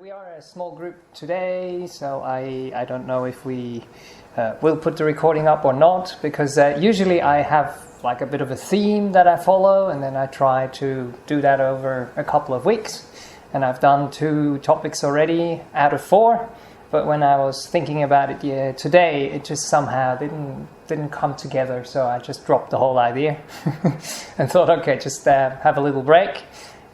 We are a small group today, so I don't know if we will put the recording up or not, because usually I have like a bit of a theme that I follow, and then I try to do that over a couple of weeks. And I've done 2 topics already out of 4, but when I was thinking about it today, it just somehow didn't come together, so I just dropped the whole idea and thought, okay, just have a little break.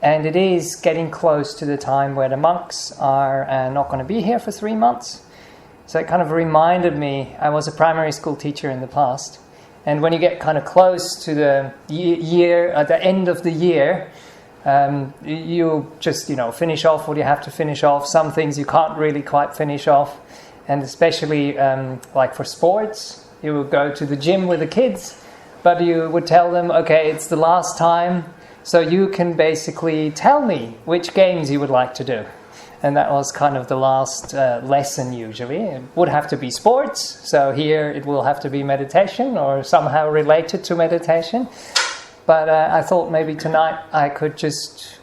And it is getting close to the time where the monks are not going to be here for 3 months. So it kind of reminded me, I was a primary school teacher in the past, and when you get kind of close to the year, at the end of the year, you just, finish off what you have to finish off. Some things you can't really quite finish off. And especially like for sports, you would go to the gym with the kids, but you would tell them, okay, it's the last time, so you can basically tell me which games you would like to do. And that was kind of the last lesson usually. It would have to be sports, so here it will have to be meditation or somehow related to meditation. But I thought maybe tonight I could just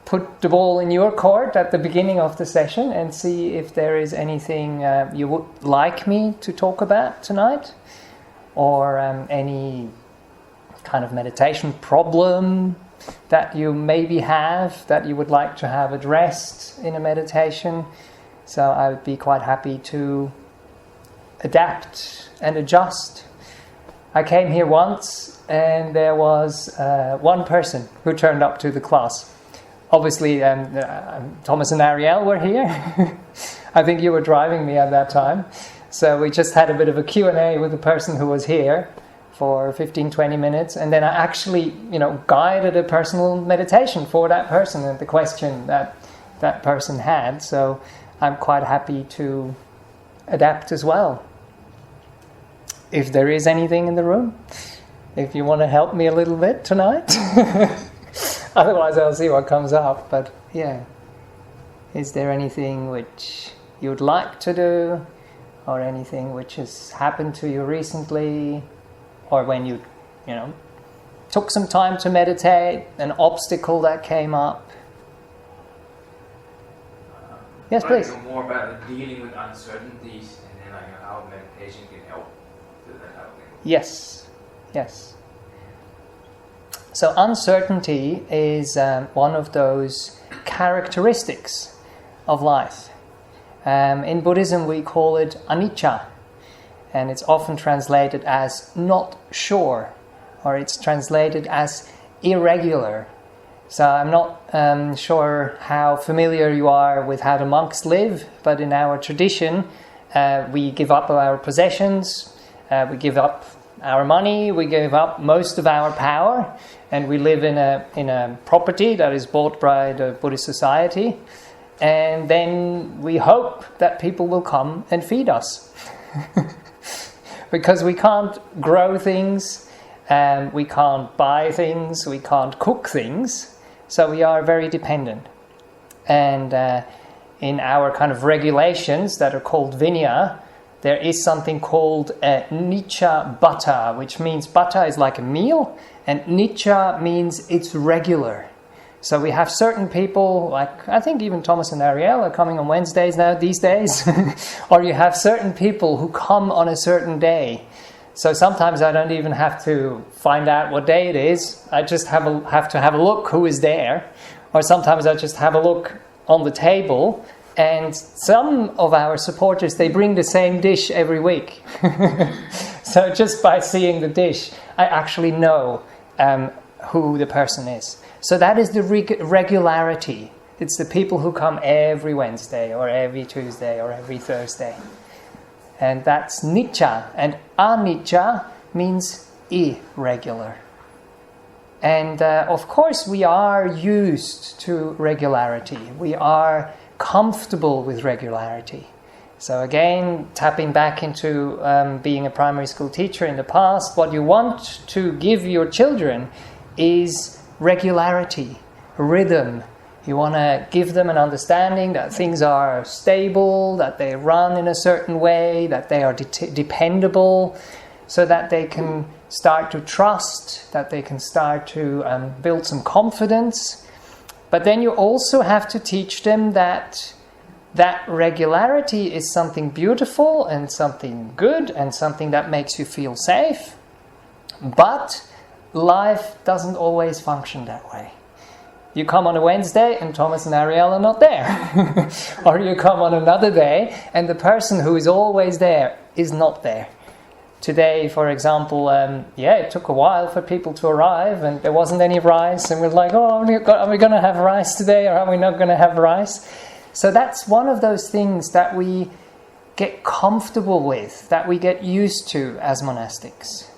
put the ball in your court at the beginning of the session and see if there is anything you would like me to talk about tonight, or any kind of meditation problem that you maybe have that you would like to have addressed in a meditation. So I would be quite happy to adapt and adjust. I came here once and there was one person who turned up to the class. Obviously Thomas and Ariel were here. I think you were driving me at that time. So we just had a bit of a Q&A with the person who was here for 15-20 minutes, and then I actually guided a personal meditation for that person and the question that that person had. So I'm quite happy to adapt as well. If there is anything in the room, if you want to help me a little bit tonight. Otherwise I'll see what comes up. But yeah, is there anything which you would like to do, or anything which has happened to you recently, or when you took some time to meditate, an obstacle that came up? Yes, please. I'd like to know more about dealing with uncertainties, and then how meditation can help to that. Yes. So uncertainty is one of those characteristics of life. In Buddhism we call it Anicca, and it's often translated as not sure, or it's translated as irregular. So I'm not sure how familiar you are with how the monks live, but in our tradition we give up our possessions, we give up our money, we give up most of our power, and we live in a property that is bought by the Buddhist society, and then we hope that people will come and feed us. Because we can't grow things, we can't buy things, we can't cook things, so we are very dependent. And in our kind of regulations that are called Vinaya, there is something called Nicca Bhatta, which means Bhatta is like a meal, and Nicca means it's regular. So we have certain people, like I think even Thomas and Ariel are coming on Wednesdays now these days, or you have certain people who come on a certain day. So sometimes I don't even have to find out what day it is. I just have to have a look who is there, or sometimes I just have a look on the table. And some of our supporters, they bring the same dish every week. So just by seeing the dish, I actually know who the person is. So that is the regularity. It's the people who come every Wednesday or every Tuesday or every Thursday. And that's Nicca. And Anicca means irregular. And of course we are used to regularity. We are comfortable with regularity. So again, tapping back into being a primary school teacher in the past, what you want to give your children is regularity, rhythm. You want to give them an understanding that things are stable, that they run in a certain way, that they are dependable, so that they can start to trust, that they can start to build some confidence. But then you also have to teach them that regularity is something beautiful and something good and something that makes you feel safe. But life doesn't always function that way. You come on a Wednesday and Thomas and Ariel are not there. Or you come on another day and the person who is always there is not there. Today, for example, it took a while for people to arrive and there wasn't any rice. And we're like, are we going to have rice today or are we not going to have rice? So that's one of those things that we get comfortable with, that we get used to as monastics.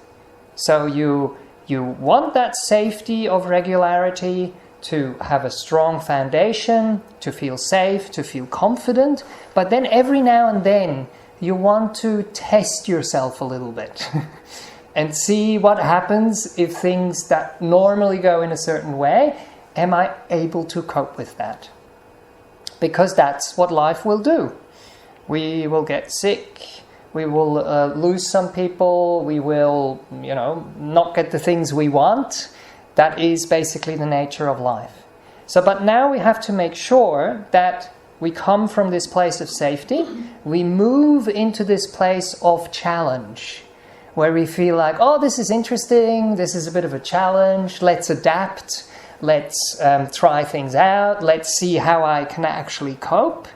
So you want that safety of regularity, to have a strong foundation, to feel safe, to feel confident. But then every now and then you want to test yourself a little bit and see what happens if things that normally go in a certain way, am I able to cope with that? Because that's what life will do. We will get sick, we will lose some people, we will, not get the things we want. That is basically the nature of life. So, but now we have to make sure that we come from this place of safety, we move into this place of challenge, where we feel like, this is interesting, this is a bit of a challenge, let's adapt, let's try things out, let's see how I can actually cope.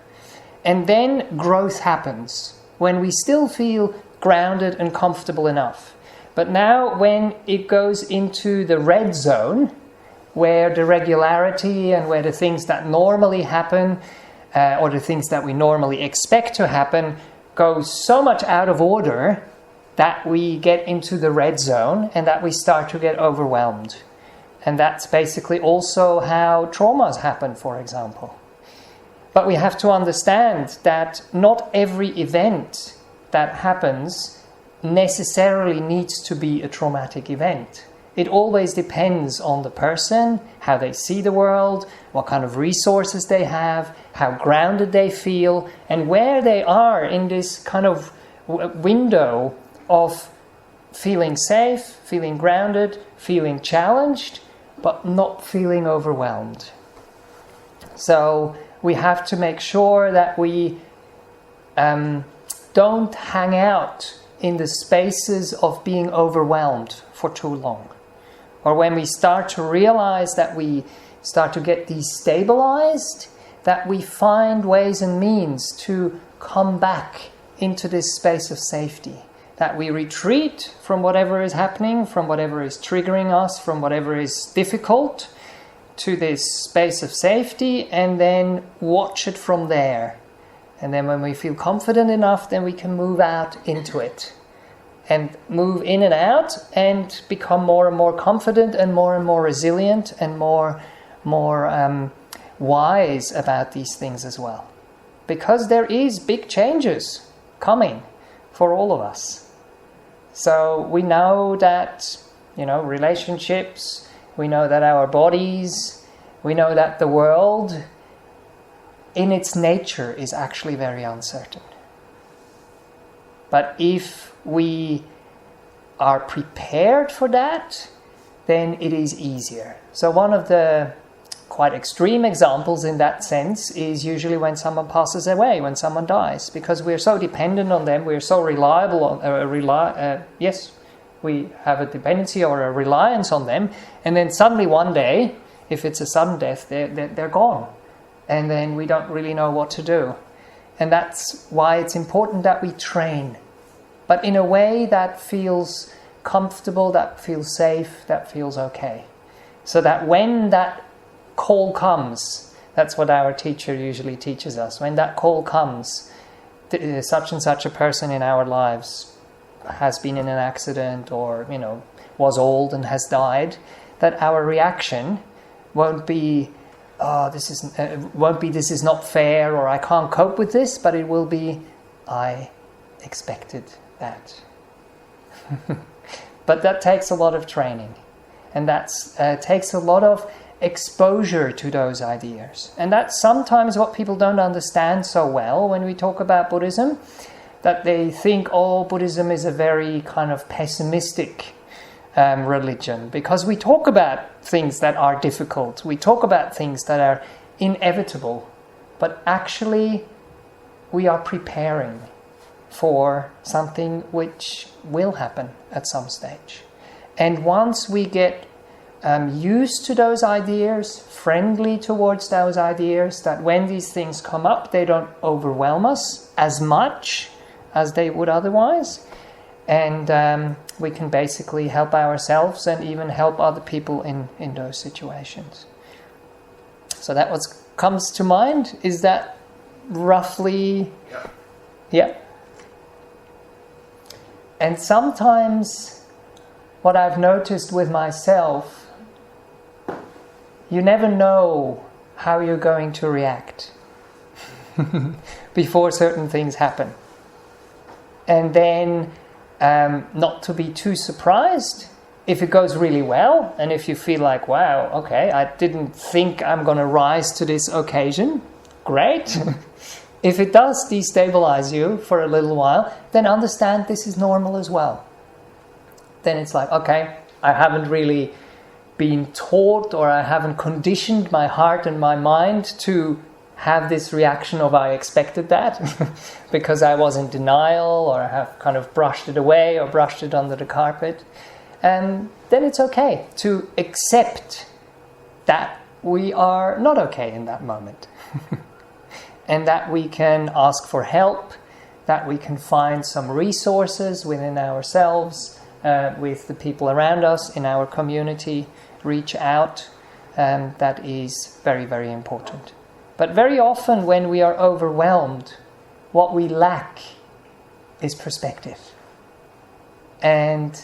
And then growth happens, when we still feel grounded and comfortable enough. But now when it goes into the red zone, where the regularity and where the things that normally happen, or the things that we normally expect to happen, go so much out of order that we get into the red zone and that we start to get overwhelmed. And that's basically also how traumas happen, for example. But we have to understand that not every event that happens necessarily needs to be a traumatic event. It always depends on the person, how they see the world, what kind of resources they have, how grounded they feel, and where they are in this kind of window of feeling safe, feeling grounded, feeling challenged, but not feeling overwhelmed. So we have to make sure that we don't hang out in the spaces of being overwhelmed for too long. Or when we start to realize that we start to get destabilized, that we find ways and means to come back into this space of safety. That we retreat from whatever is happening, from whatever is triggering us, from whatever is difficult, to this space of safety, and then watch it from there. And then when we feel confident enough, then we can move out into it. And move in and out and become more and more confident and more resilient and more wise about these things as well. Because there is big changes coming for all of us. So we know that, relationships, we know that our bodies, we know that the world in its nature is actually very uncertain. But if we are prepared for that, then it is easier. So one of the quite extreme examples in that sense is usually when someone passes away, when someone dies, because we're so dependent on them, we're so reliable on, we have a dependency or a reliance on them, and then suddenly one day, if it's a sudden death, they're gone, and then we don't really know what to do. And that's why it's important that we train, but in a way that feels comfortable, that feels safe, that feels okay. So that when that call comes, that's what our teacher usually teaches us, when that call comes, such and such a person in our lives has been in an accident or, was old and has died, that our reaction won't be, this is not fair, or I can't cope with this, but it will be, I expected that. But that takes a lot of training, and that takes a lot of exposure to those ideas. And that's sometimes what people don't understand so well when we talk about Buddhism, that they think, Buddhism is a very kind of pessimistic religion, because we talk about things that are difficult, we talk about things that are inevitable, but actually we are preparing for something which will happen at some stage. And once we get used to those ideas, friendly towards those ideas, that when these things come up, they don't overwhelm us as much as they would otherwise. And we can basically help ourselves and even help other people in those situations. So that what comes to mind. Is that roughly... Yeah. And sometimes what I've noticed with myself, you never know how you're going to react before certain things happen. And then not to be too surprised if it goes really well, and if you feel like, wow, okay, I didn't think I'm going to rise to this occasion, great. If it does destabilize you for a little while, then understand this is normal as well. Then it's like, okay, I haven't really been taught, or I haven't conditioned my heart and my mind to have this reaction of I expected that because I was in denial, or I have kind of brushed it away or brushed it under the carpet. And then it's okay to accept that we are not okay in that moment. And that we can ask for help, that we can find some resources within ourselves, with the people around us in our community, reach out. That is very, very important. But very often when we are overwhelmed, what we lack is perspective. And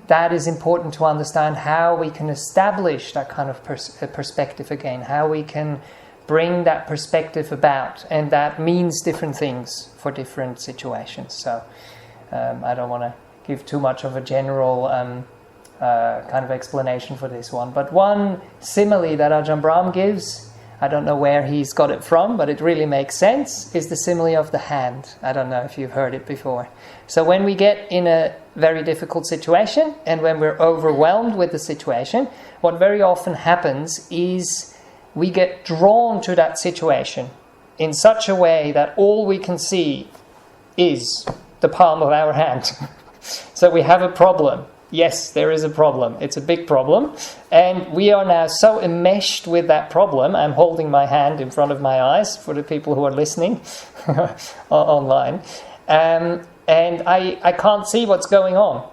that is important to understand, how we can establish that kind of perspective again, how we can bring that perspective about, and that means different things for different situations. So I don't want to give too much of a general kind of explanation for this one, but one simile that Ajahn Brahm gives, I don't know where he's got it from, but it really makes sense, is the simile of the hand. I don't know if you've heard it before. So when we get in a very difficult situation, and when we're overwhelmed with the situation, what very often happens is we get drawn to that situation in such a way that all we can see is the palm of our hand. So we have a problem. Yes, there is a problem. It's a big problem. And we are now so enmeshed with that problem. I'm holding my hand in front of my eyes for the people who are listening online. And I can't see what's going on.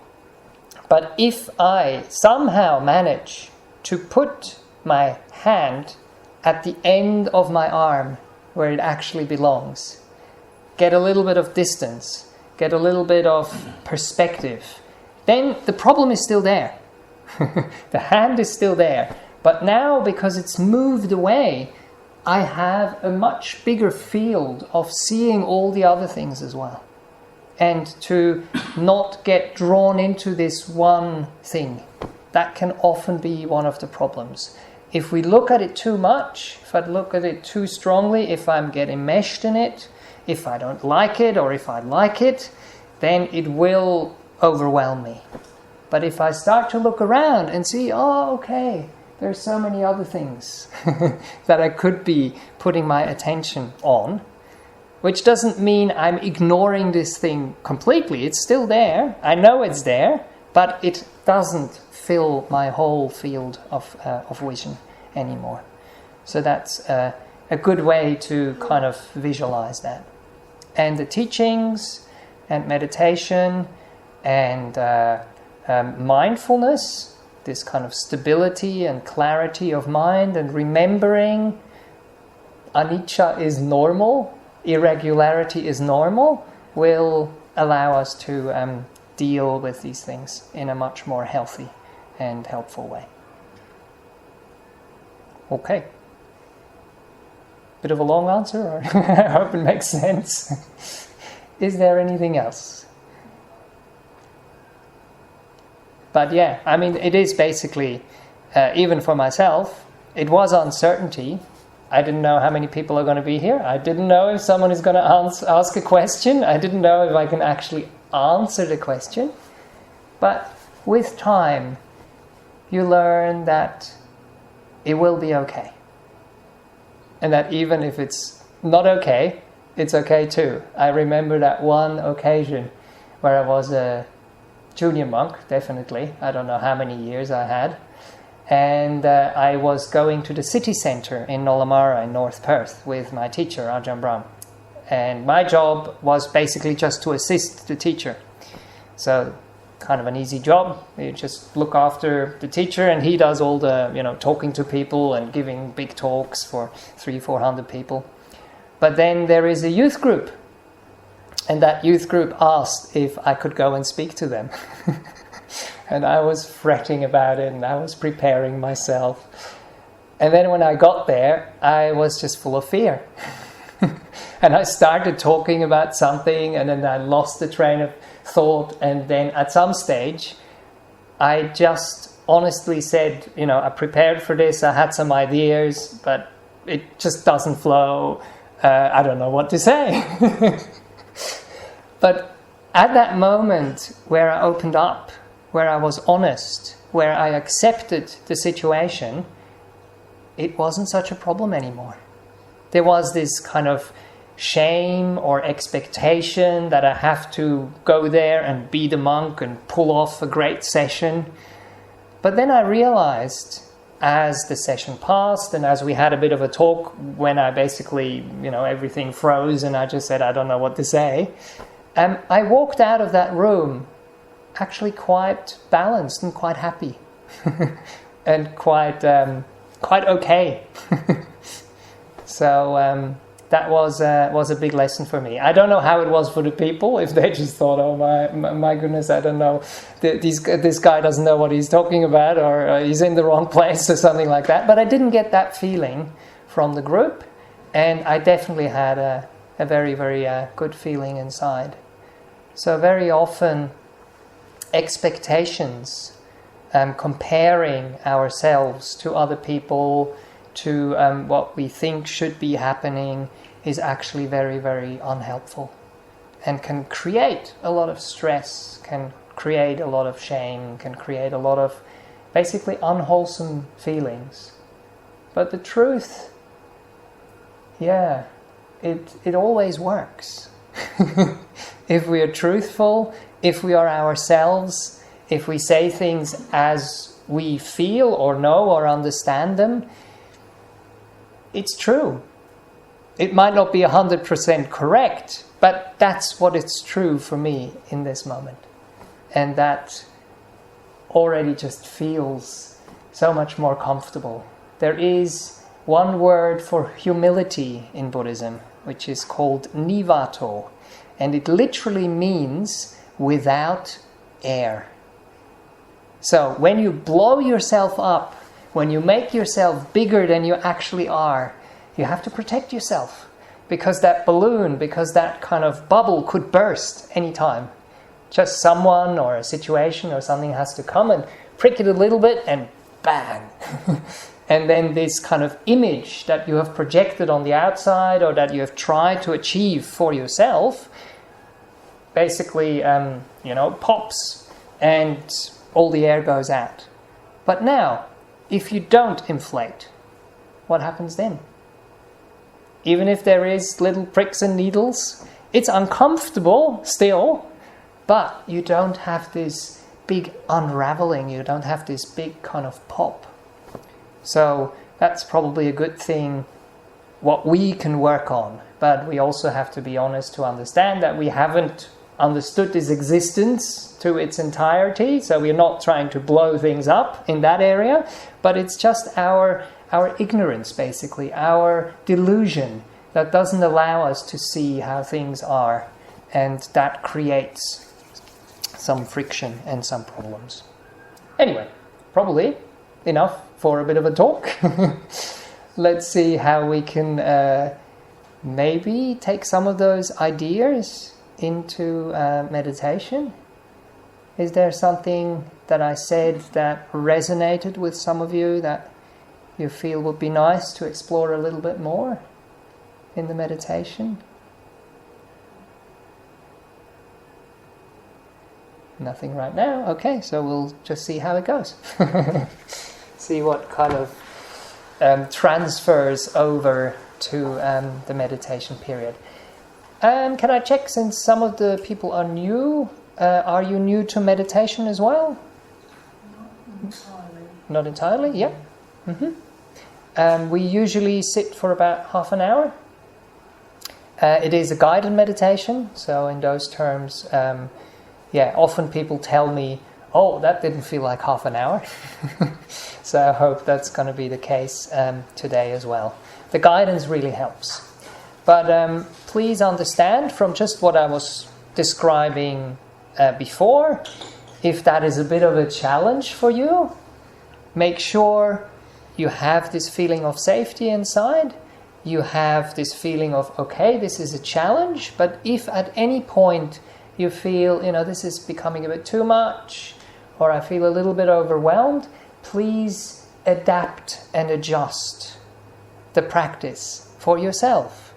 But if I somehow manage to put my hand at the end of my arm where it actually belongs, get a little bit of distance, get a little bit of perspective, then the problem is still there. The hand is still there. But now, because it's moved away, I have a much bigger field of seeing all the other things as well. And to not get drawn into this one thing, that can often be one of the problems. If we look at it too much, if I look at it too strongly, if I'm getting enmeshed in it, if I don't like it or if I like it, then it will overwhelm me. But if I start to look around and see, oh, okay, there's so many other things that I could be putting my attention on, which doesn't mean I'm ignoring this thing completely. It's still there. I know it's there, but it doesn't fill my whole field of vision anymore. So that's a good way to kind of visualize that. And the teachings and meditation and mindfulness, this kind of stability and clarity of mind, and remembering anicca is normal, irregularity is normal, will allow us to deal with these things in a much more healthy and helpful way. Okay. Bit of a long answer, or I hope it makes sense. Is there anything else? But yeah, I mean, it is basically, even for myself, it was uncertainty. I didn't know how many people are going to be here. I didn't know if someone is going to ask a question. I didn't know if I can actually answer the question. But with time, you learn that it will be okay. And that even if it's not okay, it's okay too. I remember that one occasion where I was a junior monk, definitely. I don't know how many years I had. And I was going to the city centre in Nollamara in North Perth with my teacher, Ajahn Brahm. And my job was basically just to assist the teacher. So, kind of an easy job. You just look after the teacher and he does all the, talking to people and giving big talks for 300-400 people. But then there is a youth group. And that youth group asked if I could go and speak to them. And I was fretting about it and I was preparing myself. And then when I got there, I was just full of fear. And I started talking about something and then I lost the train of thought. And then at some stage, I just honestly said, I prepared for this, I had some ideas, but it just doesn't flow. I don't know what to say. But at that moment where I opened up, where I was honest, where I accepted the situation, it wasn't such a problem anymore. There was this kind of shame or expectation that I have to go there and be the monk and pull off a great session. But then I realized as the session passed and as we had a bit of a talk when I basically, everything froze and I just said, I don't know what to say. I walked out of that room actually quite balanced and quite happy and quite okay. So that was a big lesson for me. I don't know how it was for the people, if they just thought, oh my goodness, I don't know, this guy doesn't know what he's talking about, or he's in the wrong place or something like that. But I didn't get that feeling from the group, and I definitely had a very, very good feeling inside. So very often expectations, comparing ourselves to other people, to what we think should be happening, is actually very, very unhelpful and can create a lot of stress, can create a lot of shame, can create a lot of basically unwholesome feelings. But the truth, it always works. If we are truthful, if we are ourselves, if we say things as we feel or know or understand them, it's true. It might not be 100% correct, but that's what it's true for me in this moment. And that already just feels so much more comfortable. There is one word for humility in Buddhism, which is called nivato. And it literally means without air. So when you blow yourself up, when you make yourself bigger than you actually are, you have to protect yourself. Because that balloon, because that kind of bubble could burst anytime. Just someone or a situation or something has to come and prick it a little bit and bang. And then this kind of image that you have projected on the outside or that you have tried to achieve for yourself basically, pops and all the air goes out. But now, if you don't inflate, what happens then? Even if there is little pricks and needles, it's uncomfortable still, but you don't have this big unraveling, you don't have this big kind of pop. So that's probably a good thing, what we can work on. But we also have to be honest to understand that we haven't understood this existence to its entirety, so we're not trying to blow things up in that area, but it's just our ignorance, basically, our delusion that doesn't allow us to see how things are, and that creates some friction and some problems. Anyway, probably enough for a bit of a talk. Let's see how we can maybe take some of those ideas into meditation. Is there something that I said that resonated with some of you that you feel would be nice to explore a little bit more in the meditation? Nothing right now. Okay, so we'll just see how it goes. See what kind of transfers over to the meditation period. Can I check, since some of the people are new, are you new to meditation as well? Not entirely. Not entirely, yeah. We usually sit for about half an hour. It is a guided meditation, so in those terms, often people tell me, oh, that didn't feel like half an hour. So I hope that's going to be the case today as well. The guidance really helps. But please understand from just what I was describing before, if that is a bit of a challenge for you, make sure you have this feeling of safety inside. You have this feeling of, okay, this is a challenge, but if at any point you feel, this is becoming a bit too much, or I feel a little bit overwhelmed, please adapt and adjust the practice for yourself.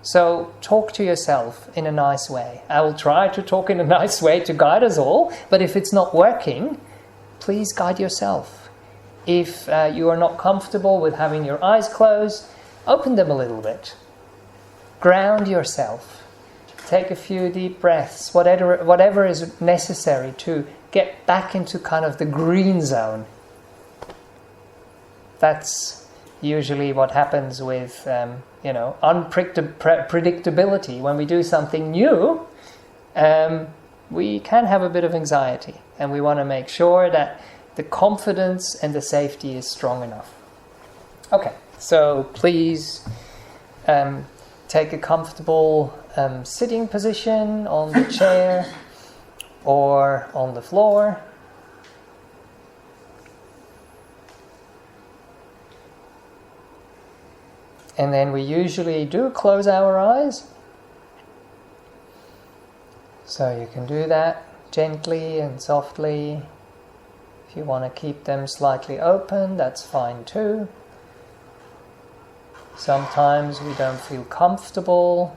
So talk to yourself in a nice way. I will try to talk in a nice way to guide us all, but if it's not working, please guide yourself. If you are not comfortable with having your eyes closed, open them a little bit. Ground yourself. Take a few deep breaths, whatever is necessary to get back into kind of the green zone. That's usually what happens with, unpredictability. When we do something new, we can have a bit of anxiety, and we want to make sure that the confidence and the safety is strong enough. Okay, so please take a comfortable sitting position on the chair or on the floor. And then we usually do close our eyes. So you can do that gently and softly. If you want to keep them slightly open, that's fine too. Sometimes we don't feel comfortable,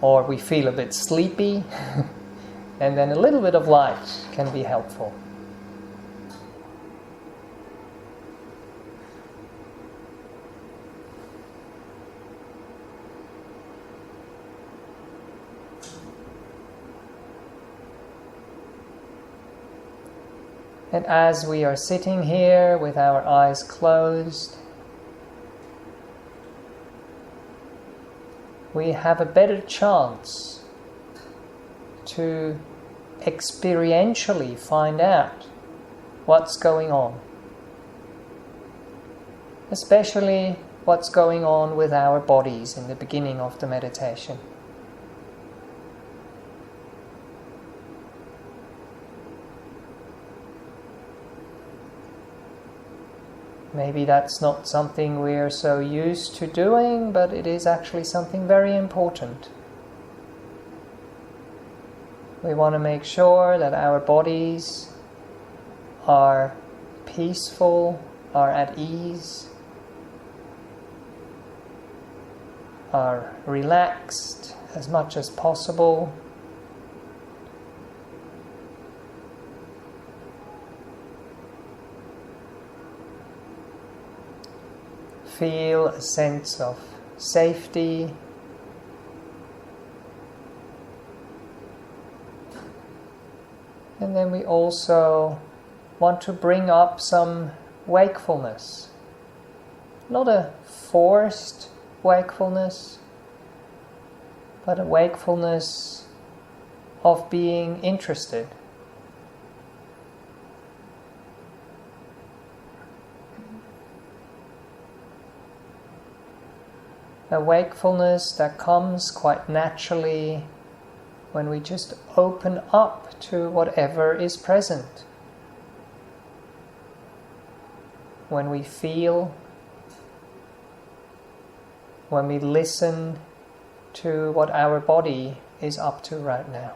or we feel a bit sleepy, and then a little bit of light can be helpful. And as we are sitting here with our eyes closed, we have a better chance to experientially find out what's going on. Especially what's going on with our bodies in the beginning of the meditation. Maybe that's not something we're so used to doing, but it is actually something very important. We want to make sure that our bodies are peaceful, are at ease, are relaxed as much as possible. Feel a sense of safety. And then we also want to bring up some wakefulness. Not a forced wakefulness, but a wakefulness of being interested. A wakefulness that comes quite naturally when we just open up to whatever is present. When we feel, when we listen to what our body is up to right now.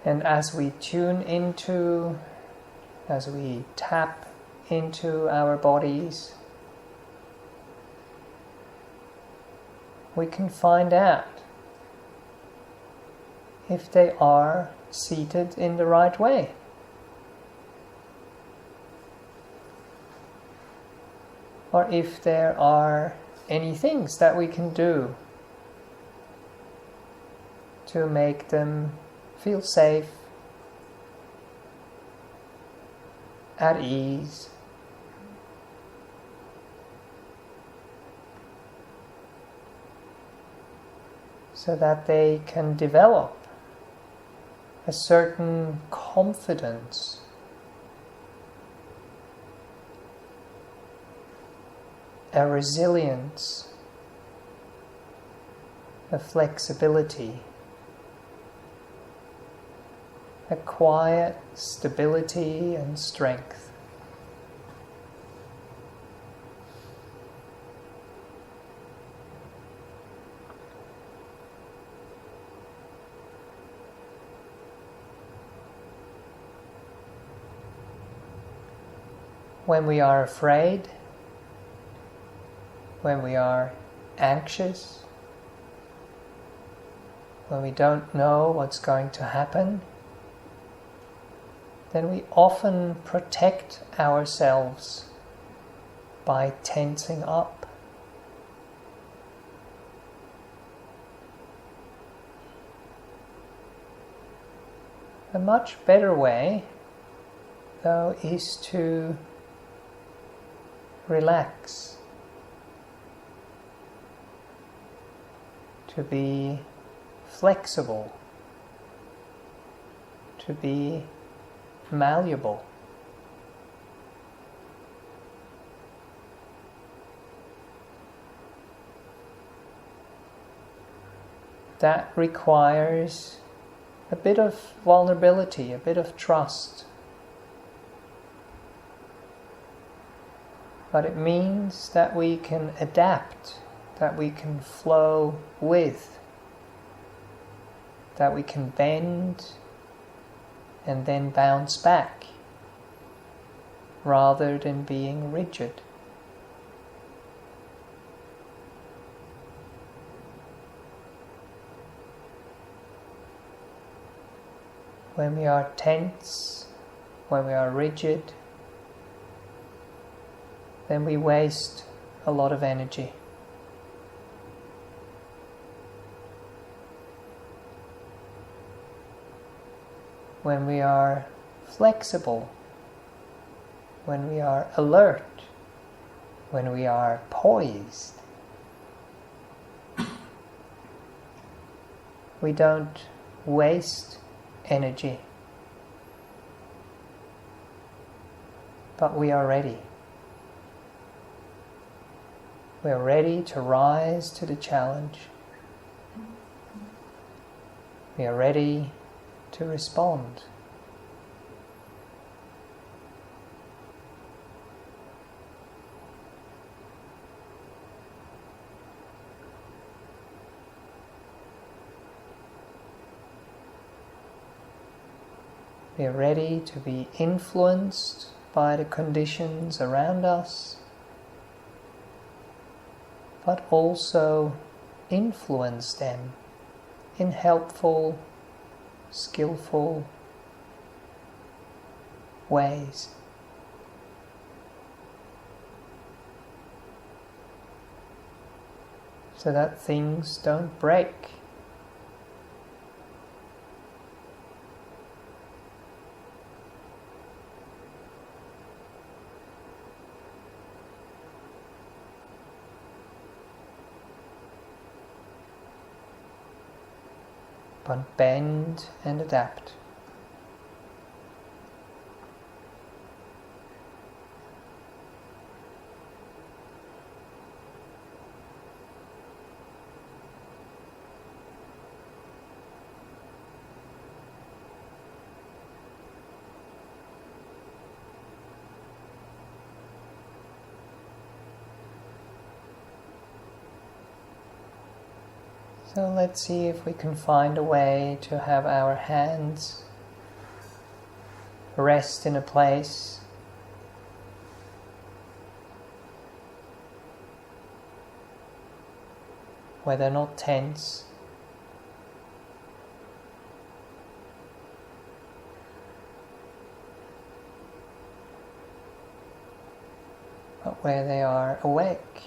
And as we tune into, as we tap into our bodies, we can find out if they are seated in the right way. Or if there are any things that we can do to make them feel safe, at ease, so that they can develop a certain confidence, a resilience, a flexibility, a quiet stability and strength. When we are afraid, when we are anxious, when we don't know what's going to happen, then we often protect ourselves by tensing up. A much better way, though, is to relax, to be flexible, to be malleable. That requires a bit of vulnerability, a bit of trust. But it means that we can adapt, that we can flow with, that we can bend and then bounce back, rather than being rigid. When we are tense, when we are rigid, then we waste a lot of energy. When we are flexible, when we are alert, when we are poised, we don't waste energy, but we are ready. We are ready to rise to the challenge. We are ready to respond. We are ready to be influenced by the conditions around us, but also influence them in helpful, skillful ways. So that things don't break. But bend and adapt. So let's see if we can find a way to have our hands rest in a place where they're not tense, but where they are awake,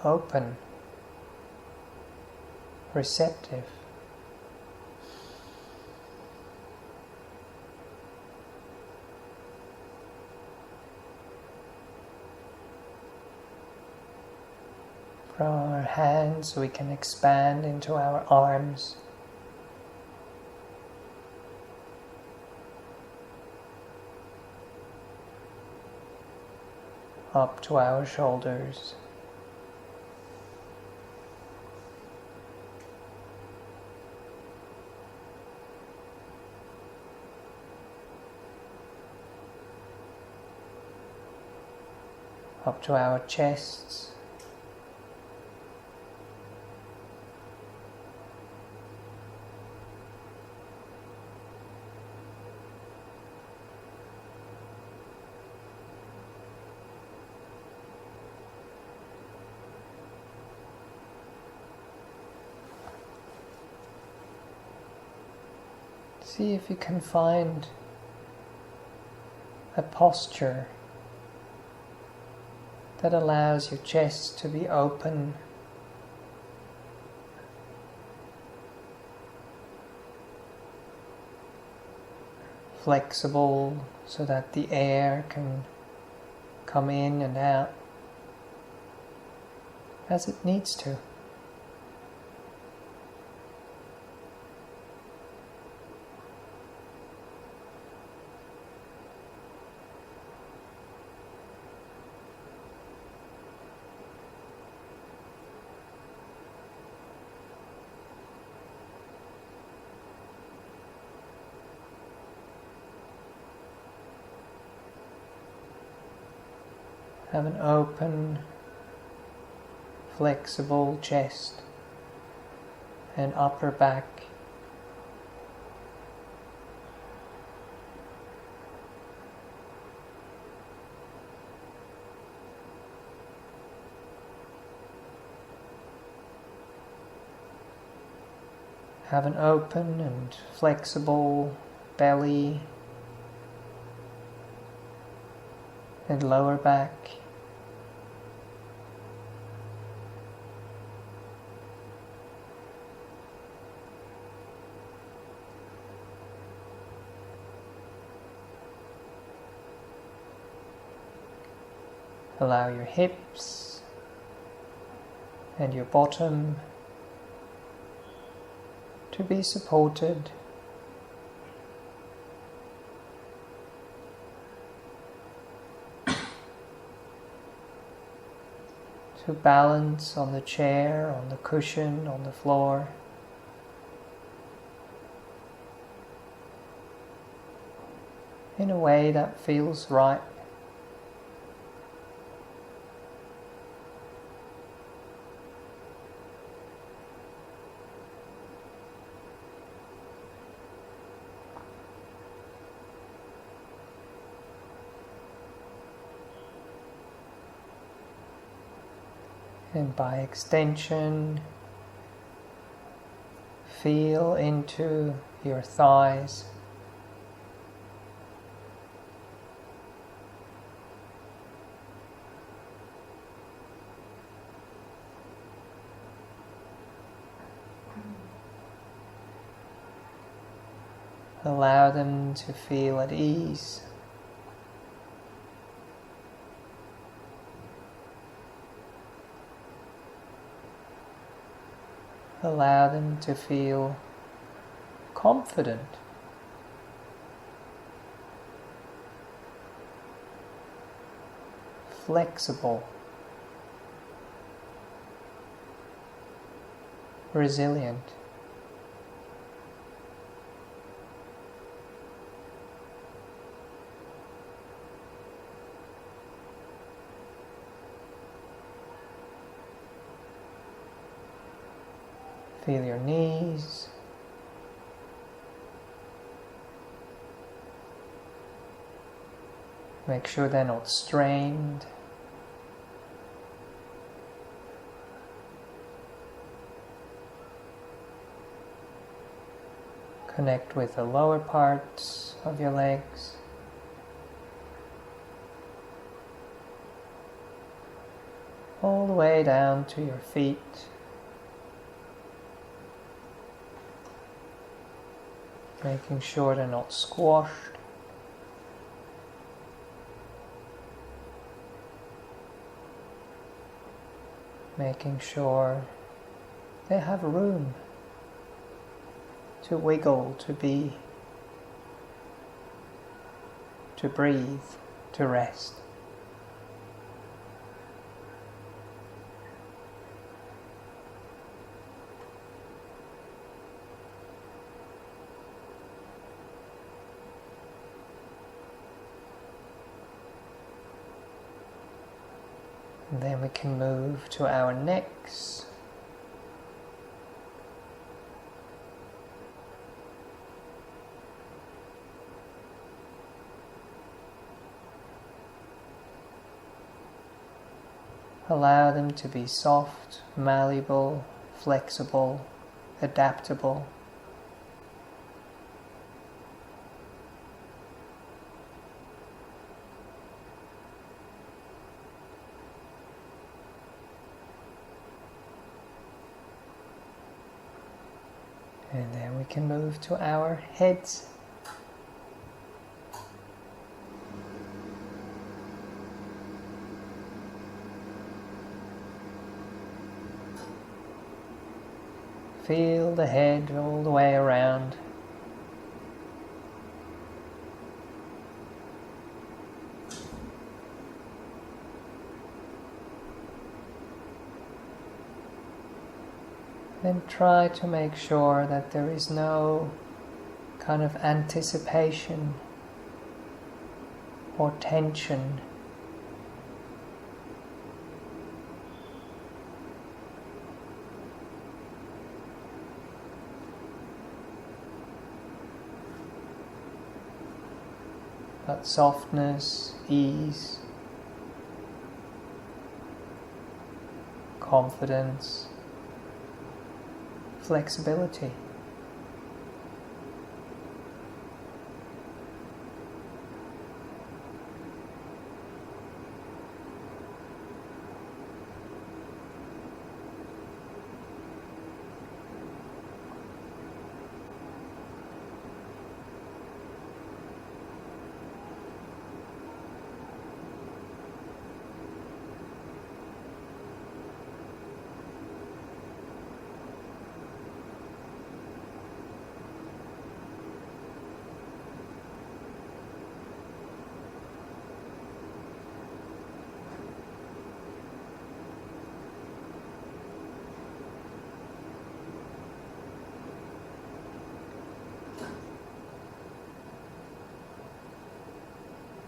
open, receptive. From our hands we can expand into our arms, up to our shoulders. Up to our chests. See if you can find a posture that allows your chest to be open, flexible so that the air can come in and out as it needs to. Have an open, flexible chest and upper back. Have an open and flexible belly and lower back. Allow your hips and your bottom to be supported. To balance on the chair, on the cushion, on the floor. In a way that feels right. And by extension, feel into your thighs. Allow them to feel at ease. Allow them to feel confident. Flexible. Resilient. Feel your knees, Make sure they're not strained. Connect with the lower parts of your legs. All the way down to your feet. Making sure they're not squashed. Making sure they have room to wiggle, to be, to breathe, to rest. And then we can move to our necks. Allow them to be soft, malleable, flexible, adaptable. And then we can move to our heads. Feel the head all the way around. And try to make sure that there is no kind of anticipation or tension. But softness, ease, confidence, flexibility.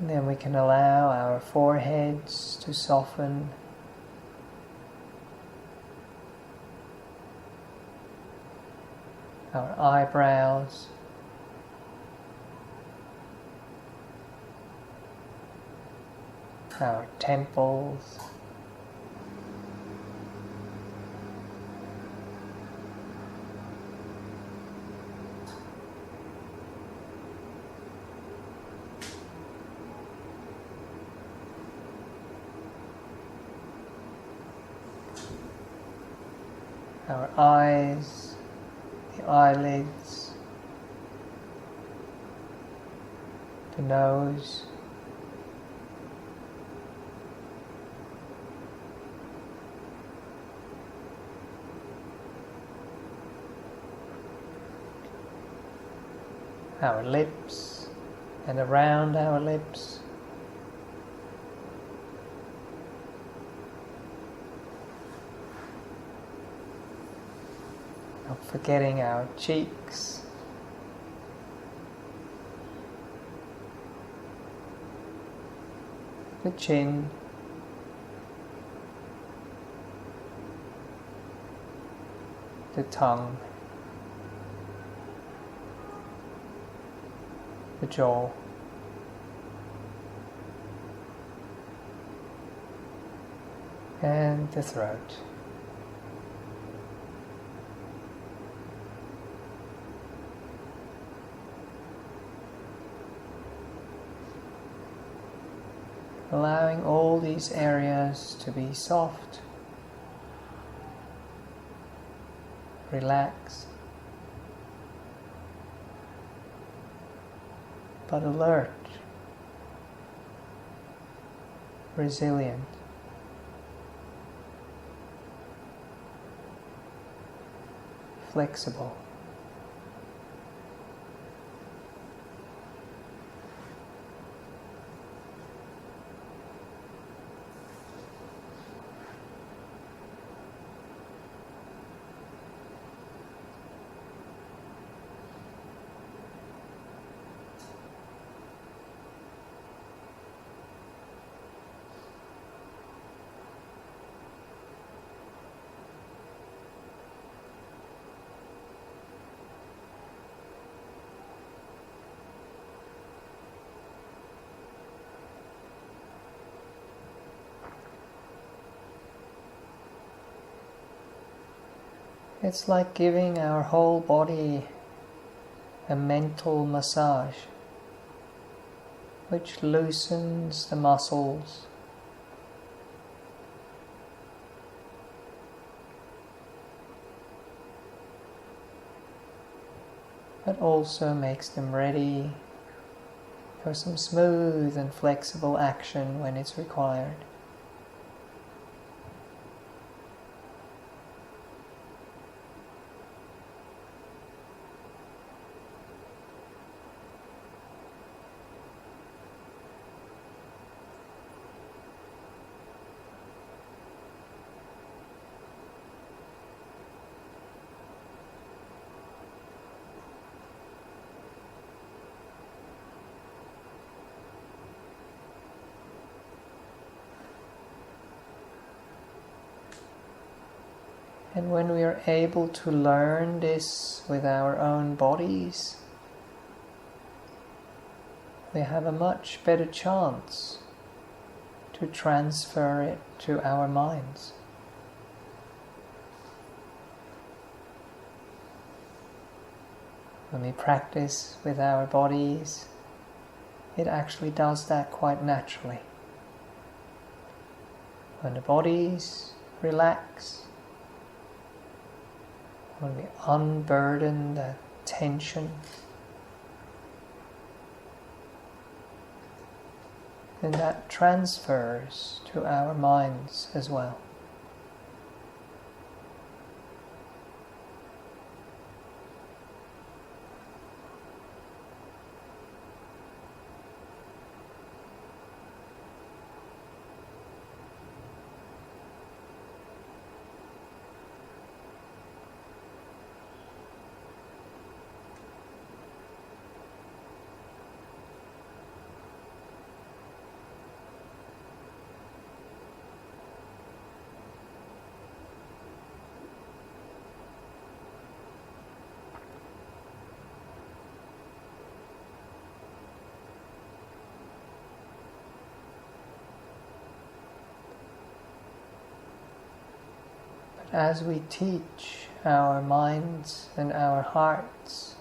And then we can allow our foreheads to soften. Our eyebrows. Our temples. Our eyes, the eyelids, the nose, our lips and around our lips. Not forgetting our cheeks, the chin, the tongue, the jaw. and the throat. Allowing all these areas to be soft, relaxed, but alert, resilient. Flexible. It's like giving our whole body a mental massage, which loosens the muscles, but also makes them ready for some smooth and flexible action when it's required. And when we are able to learn this with our own bodies, we have a much better chance to transfer it to our minds. When we practice with our bodies, it actually does that quite naturally. When the bodies relax, when we unburden the tension, then that transfers to our minds as well. As we teach our minds and our hearts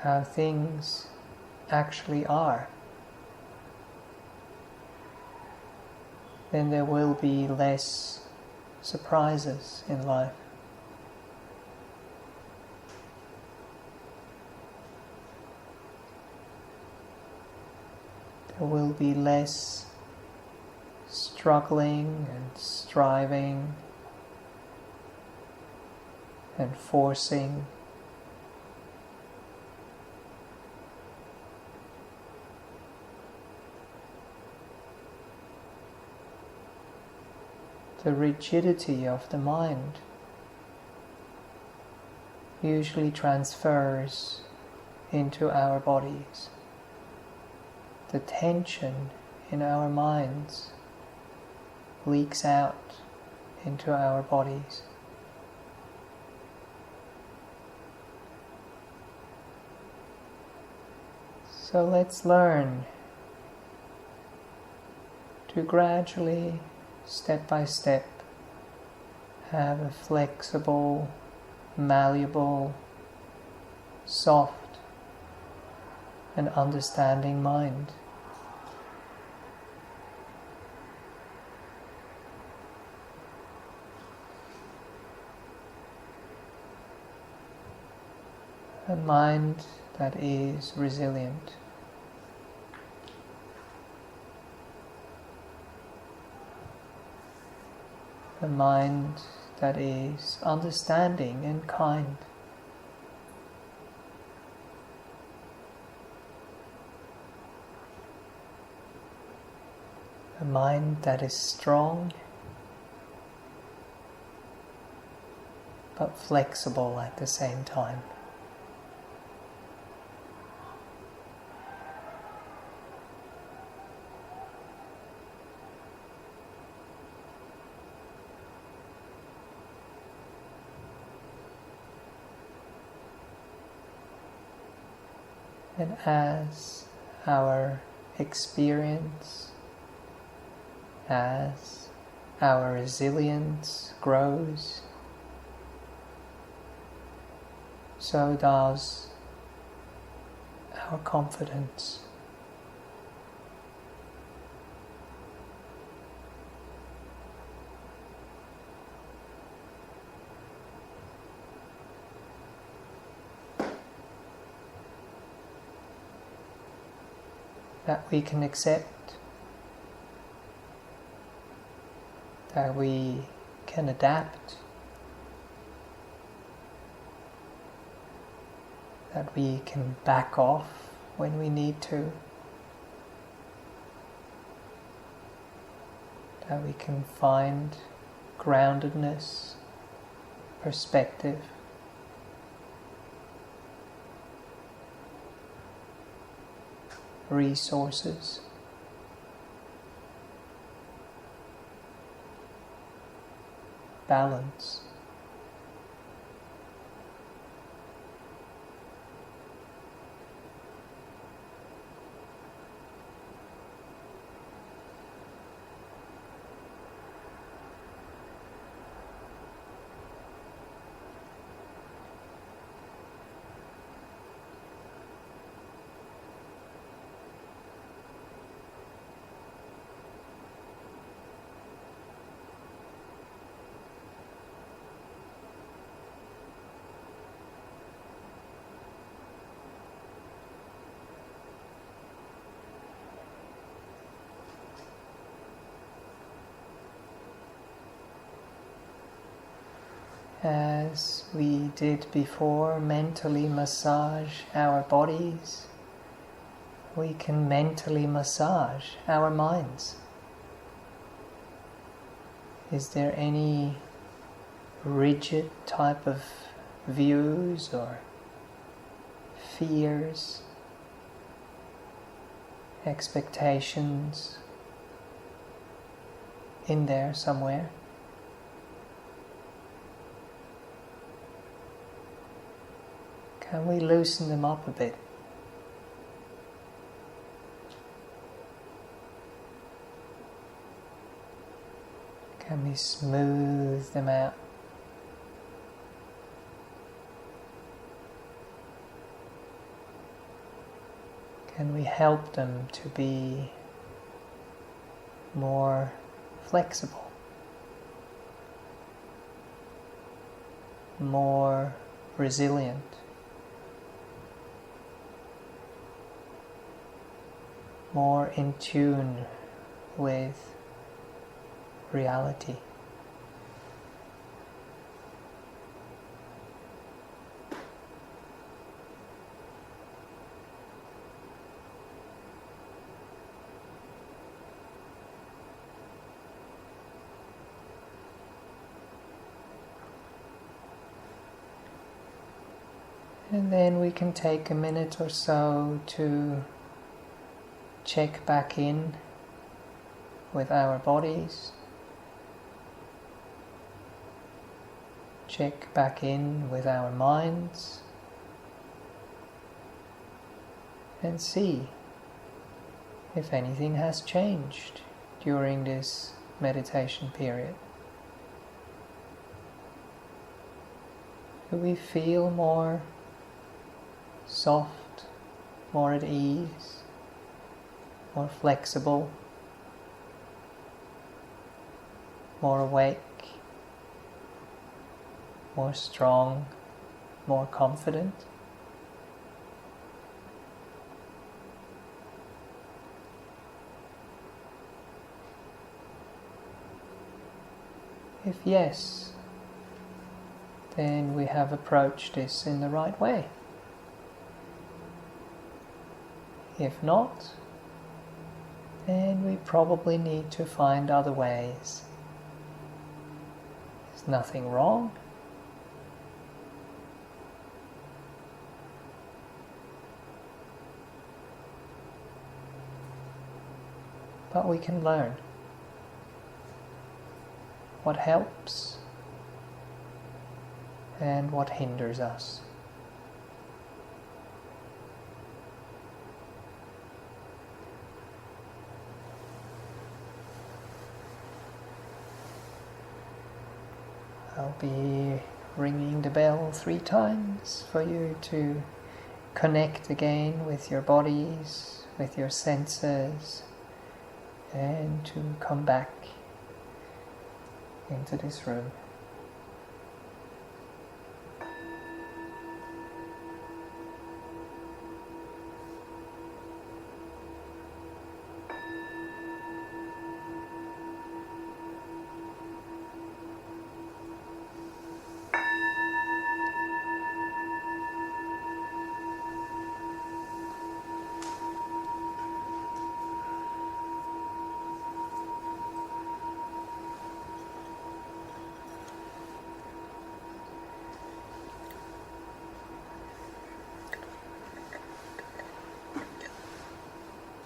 how things actually are, then there will be less surprises in life. There will be less struggling and striving and forcing. The rigidity of the mind usually transfers into our bodies. The tension in our minds leaks out into our bodies. So let's learn to gradually step by step, have a flexible, malleable, soft and understanding mind. A mind that is resilient. A mind that is understanding and kind. A mind that is strong but flexible at the same time. And as our experience, as our resilience grows, so does our confidence. That we can accept, that we can adapt, that we can back off when we need to, that we can find groundedness, perspective, resources, balance. As we did before, mentally massage our bodies, we can mentally massage our minds. Is there any rigid type of views or fears, expectations in there somewhere? Can we loosen them up a bit? Can we smooth them out? Can we help them to be more flexible, more resilient? More in tune with reality. And then we can take a minute or so to check back in with our bodies, check back in with our minds, and see if anything has changed during this meditation period? Do we feel more soft, more at ease, more flexible, more awake, more strong, more confident? If yes, then we have approached this in the right way. If not, then we probably need to find other ways. There's nothing wrong. But we can learn what helps and what hinders us. I'll be ringing the bell 3 times for you to connect again with your bodies, with your senses, and to come back into this room.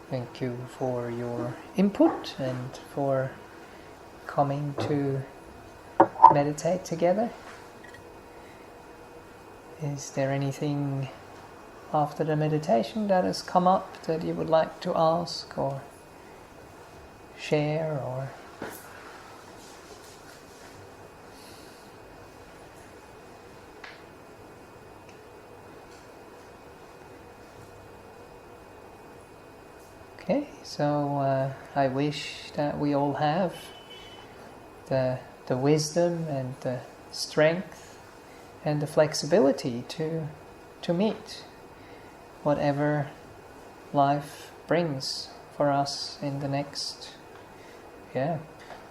Thank you for your input and for coming to meditate together. Is there anything after the meditation that has come up that you would like to ask or share or Okay, so I wish that we all have the wisdom and the strength and the flexibility to meet whatever life brings for us in the next,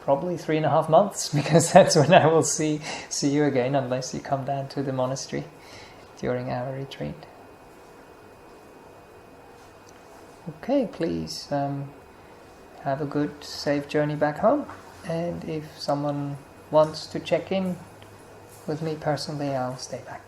probably 3.5 months, because that's when I will see you again, unless you come down to the monastery during our retreat. Okay, please have a good, safe journey back home. And if someone wants to check in with me personally, I'll stay back.